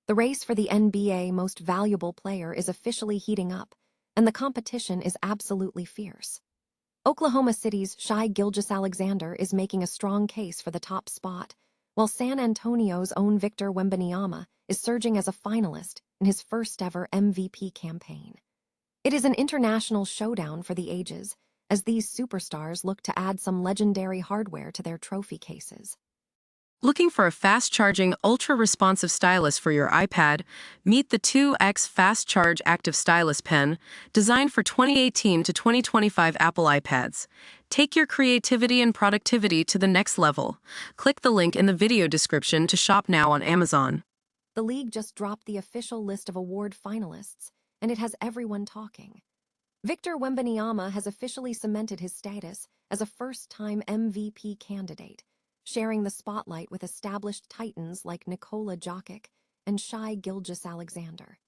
The race for the NBA Most Valuable Player is officially heating up, and the competition is absolutely fierce. Oklahoma City's Shai Gilgeous-Alexander is making a strong case for the top spot, while San Antonio's own Victor Wembanyama is surging as a finalist in his first-ever MVP campaign. It is an international showdown for the ages, as these superstars look to add some legendary hardware to their trophy cases. Looking for a fast-charging, ultra-responsive stylus for your iPad? Meet the 2X Fast Charge Active Stylus Pen, designed for 2018 to 2025 Apple iPads. Take your creativity and productivity to the next level. Click the link in the video description to shop now on Amazon. The league just dropped the official list of award finalists, and it has everyone talking. Victor Wembanyama has officially cemented his status as a first-time MVP candidate, sharing the spotlight with established titans like Nikola Jokic and Shai Gilgeous-Alexander.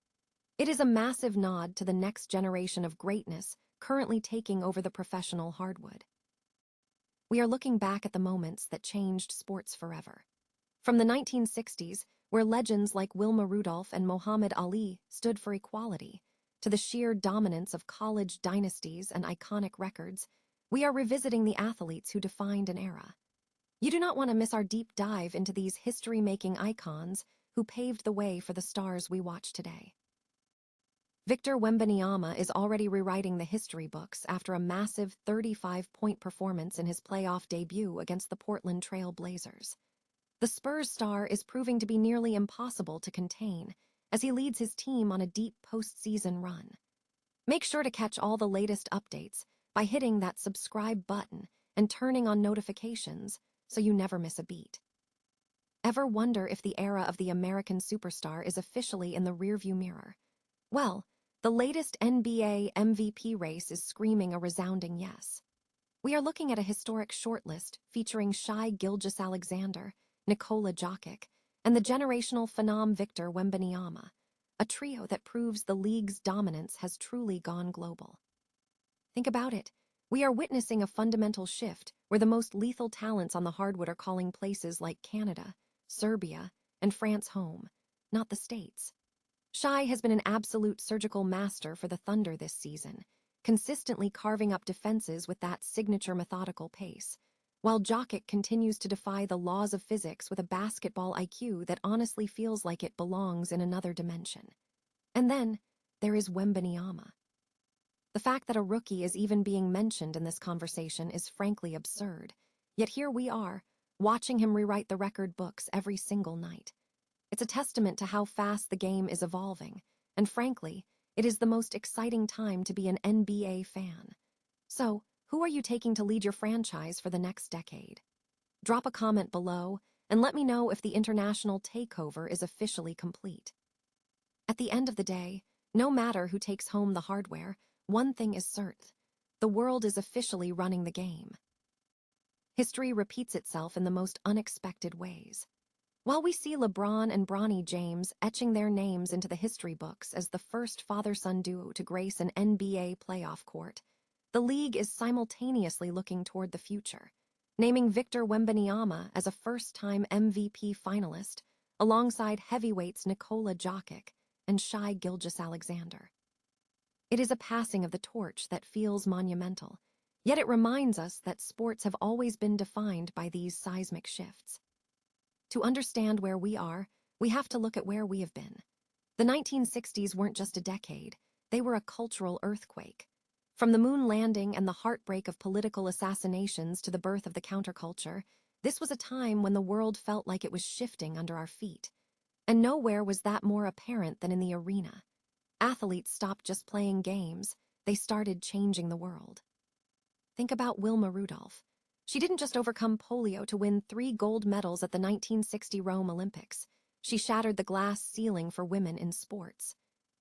It is a massive nod to the next generation of greatness currently taking over the professional hardwood. We are looking back at the moments that changed sports forever. From the 1960s, where legends like Wilma Rudolph and Muhammad Ali stood for equality, to the sheer dominance of college dynasties and iconic records, we are revisiting the athletes who defined an era. You do not want to miss our deep dive into these history-making icons who paved the way for the stars we watch today. Victor Wembanyama is already rewriting the history books after a massive 35-point performance in his playoff debut against the Portland Trail Blazers. The Spurs star is proving to be nearly impossible to contain as he leads his team on a deep postseason run. Make sure to catch all the latest updates by hitting that subscribe button and turning on notifications so you never miss a beat. Ever wonder if the era of the American superstar is officially in the rearview mirror? Well, the latest NBA MVP race is screaming a resounding yes. We are looking at a historic shortlist featuring Shai Gilgeous-Alexander, Nikola Jokic, and the generational phenom Victor Wembanyama, a trio that proves the league's dominance has truly gone global. Think about it. We are witnessing a fundamental shift where the most lethal talents on the hardwood are calling places like Canada, Serbia, and France home, not the States. Shai has been an absolute surgical master for the Thunder this season, consistently carving up defenses with that signature methodical pace, while Jokic continues to defy the laws of physics with a basketball IQ that honestly feels like it belongs in another dimension. And then there is Wembanyama. The fact that a rookie is even being mentioned in this conversation is frankly absurd, yet here we are, watching him rewrite the record books every single night. It's a testament to how fast the game is evolving, and frankly, it is the most exciting time to be an NBA fan. So, who are you taking to lead your franchise for the next decade? Drop a comment below and let me know if the international takeover is officially complete. At the end of the day, no matter who takes home the hardware, one thing is certain: the world is officially running the game. History repeats itself in the most unexpected ways. While we see LeBron and Bronny James etching their names into the history books as the first father-son duo to grace an NBA playoff court, the league is simultaneously looking toward the future, naming Victor Wembanyama as a first-time MVP finalist alongside heavyweights Nikola Jokic and Shai Gilgeous-Alexander. It is a passing of the torch that feels monumental, yet it reminds us that sports have always been defined by these seismic shifts. To understand where we are, we have to look at where we have been. The 1960s weren't just a decade, they were a cultural earthquake. From the moon landing and the heartbreak of political assassinations to the birth of the counterculture, this was a time when the world felt like it was shifting under our feet. And nowhere was that more apparent than in the arena. Athletes stopped just playing games, they started changing the world. Think about Wilma Rudolph. She didn't just overcome polio to win 3 gold medals at the 1960 Rome Olympics. She shattered the glass ceiling for women in sports.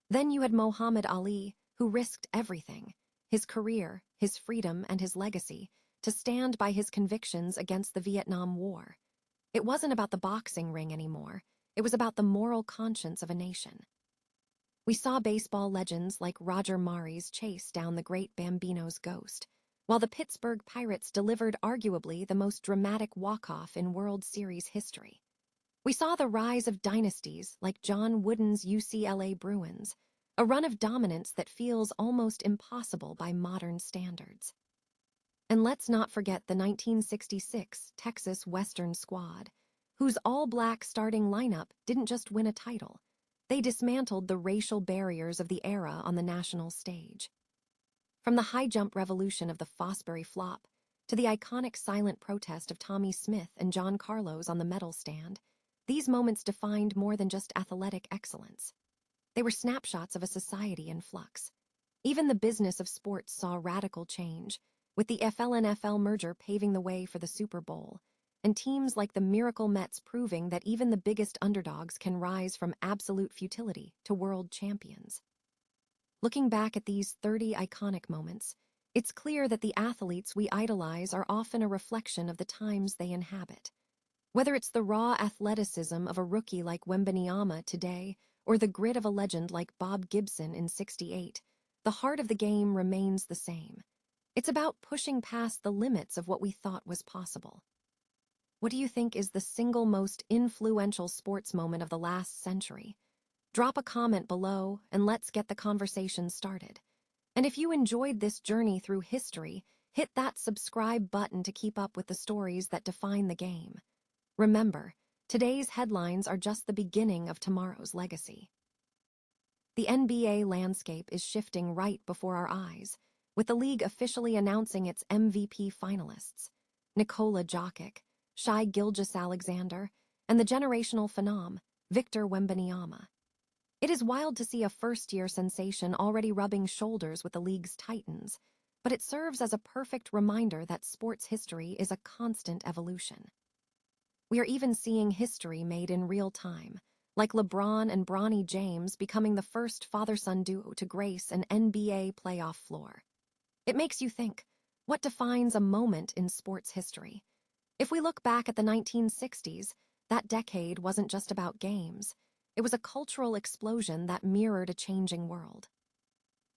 Then you had Muhammad Ali, who risked everything, his career, his freedom, and his legacy, to stand by his convictions against the Vietnam War. It wasn't about the boxing ring anymore. It was about the moral conscience of a nation. We saw baseball legends like Roger Maris chase down the great Bambino's ghost, while the Pittsburgh Pirates delivered arguably the most dramatic walk-off in World Series history. We saw the rise of dynasties like John Wooden's UCLA Bruins, a run of dominance that feels almost impossible by modern standards. And let's not forget the 1966 Texas Western squad, whose all-black starting lineup didn't just win a title. They dismantled the racial barriers of the era on the national stage. From the high-jump revolution of the Fosbury flop to the iconic silent protest of Tommy Smith and John Carlos on the medal stand, these moments defined more than just athletic excellence. They were snapshots of a society in flux. Even the business of sports saw radical change, with the FL-NFL merger paving the way for the Super Bowl, and teams like the Miracle Mets proving that even the biggest underdogs can rise from absolute futility to world champions. Looking back at these 30 iconic moments, it's clear that the athletes we idolize are often a reflection of the times they inhabit. Whether it's the raw athleticism of a rookie like Wembanyama today or the grit of a legend like Bob Gibson in '68, the heart of the game remains the same. It's about pushing past the limits of what we thought was possible. What do you think is the single most influential sports moment of the last century? Drop a comment below and let's get the conversation started. And if you enjoyed this journey through history, hit that subscribe button to keep up with the stories that define the game. Remember, today's headlines are just the beginning of tomorrow's legacy. The NBA landscape is shifting right before our eyes, with the league officially announcing its MVP finalists: Nikola Jokic, Shai Gilgeous-Alexander, and the generational phenom, Victor Wembanyama. It is wild to see a first-year sensation already rubbing shoulders with the league's titans, but it serves as a perfect reminder that sports history is a constant evolution. We are even seeing history made in real time, like LeBron and Bronny James becoming the first father-son duo to grace an NBA playoff floor. It makes you think, what defines a moment in sports history? If we look back at the 1960s, that decade wasn't just about games. It was a cultural explosion that mirrored a changing world.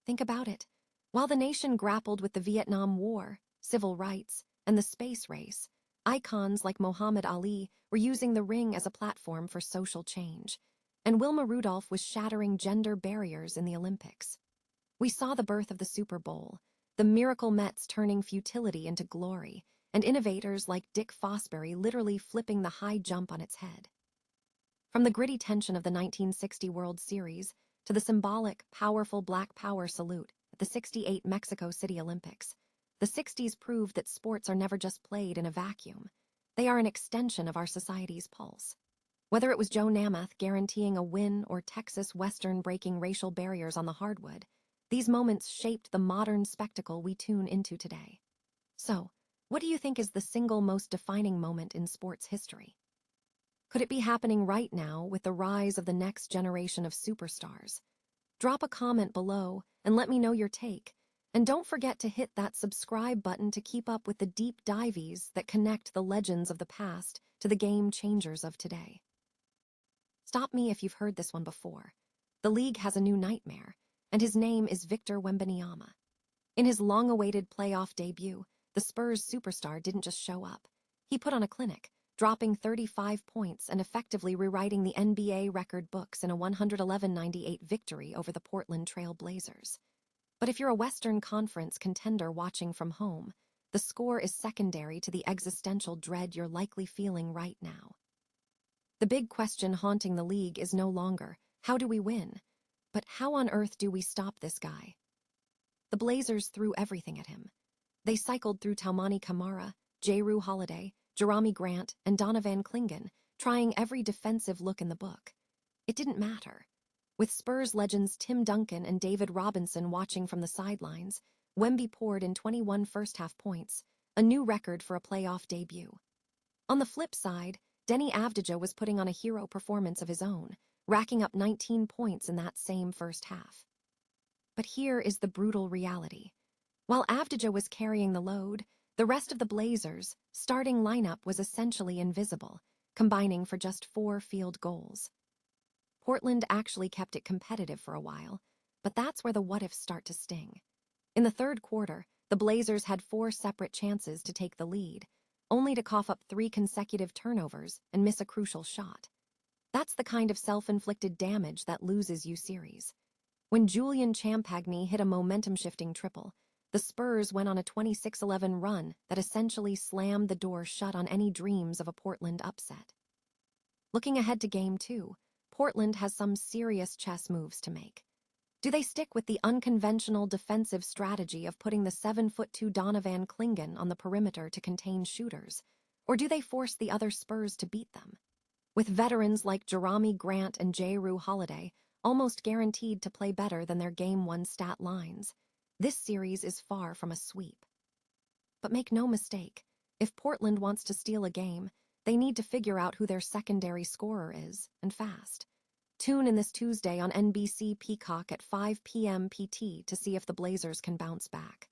Think about it. While the nation grappled with the Vietnam War, civil rights, and the space race, icons like Muhammad Ali were using the ring as a platform for social change, and Wilma Rudolph was shattering gender barriers in the Olympics. We saw the birth of the Super Bowl, the Miracle Mets turning futility into glory, and innovators like Dick Fosbury literally flipping the high jump on its head. From the gritty tension of the 1960 World Series to the symbolic, powerful Black Power salute at the '68 Mexico City Olympics, the '60s proved that sports are never just played in a vacuum. They are an extension of our society's pulse. Whether it was Joe Namath guaranteeing a win or Texas Western breaking racial barriers on the hardwood, these moments shaped the modern spectacle we tune into today. So, what do you think is the single most defining moment in sports history? Could it be happening right now with the rise of the next generation of superstars? Drop a comment below and let me know your take. And don't forget to hit that subscribe button to keep up with the deep dives that connect the legends of the past to the game changers of today. Stop me if you've heard this one before. The league has a new nightmare, and his name is Victor Wembanyama. In his long-awaited playoff debut, the Spurs superstar didn't just show up. He put on a clinic, dropping 35 points and effectively rewriting the NBA record books in a 111-98 victory over the Portland Trail Blazers. But if you're a Western Conference contender watching from home, the score is secondary to the existential dread you're likely feeling right now. The big question haunting the league is no longer, how do we win? But how on earth do we stop this guy? The Blazers threw everything at him. They cycled through Taumani Camara, Jrue Holiday, Jerami Grant, and Donovan Clingan, trying every defensive look in the book. It didn't matter. With Spurs legends Tim Duncan and David Robinson watching from the sidelines, Wemby poured in 21 first-half points, a new record for a playoff debut. On the flip side, Denny Avdija was putting on a hero performance of his own, racking up 19 points in that same first half. But here is the brutal reality. While Avdija was carrying the load, the rest of the Blazers' starting lineup was essentially invisible, combining for just 4 field goals. Portland actually kept it competitive for a while, but that's where the what-ifs start to sting. In the third quarter, the Blazers had 4 separate chances to take the lead, only to cough up 3 consecutive turnovers and miss a crucial shot. That's the kind of self-inflicted damage that loses you series. When Julian Champagny hit a momentum-shifting triple, the Spurs went on a 26-11 run that essentially slammed the door shut on any dreams of a Portland upset. Looking ahead to Game 2, Portland has some serious chess moves to make. Do they stick with the unconventional defensive strategy of putting the 7'2" Donovan Clingan on the perimeter to contain shooters, or do they force the other Spurs to beat them? With veterans like Jerami Grant and Jrue Holiday almost guaranteed to play better than their Game 1 stat lines, this series is far from a sweep. But make no mistake, if Portland wants to steal a game, they need to figure out who their secondary scorer is, and fast. Tune in this Tuesday on NBC Peacock at 5 p.m. PT to see if the Blazers can bounce back.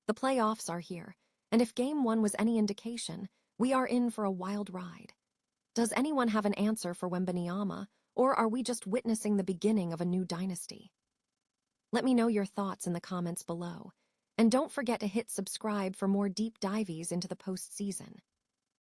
The playoffs are here, and if Game 1 was any indication, we are in for a wild ride. Does anyone have an answer for Wembanyama, or are we just witnessing the beginning of a new dynasty? Let me know your thoughts in the comments below, and don't forget to hit subscribe for more deep dives into the postseason.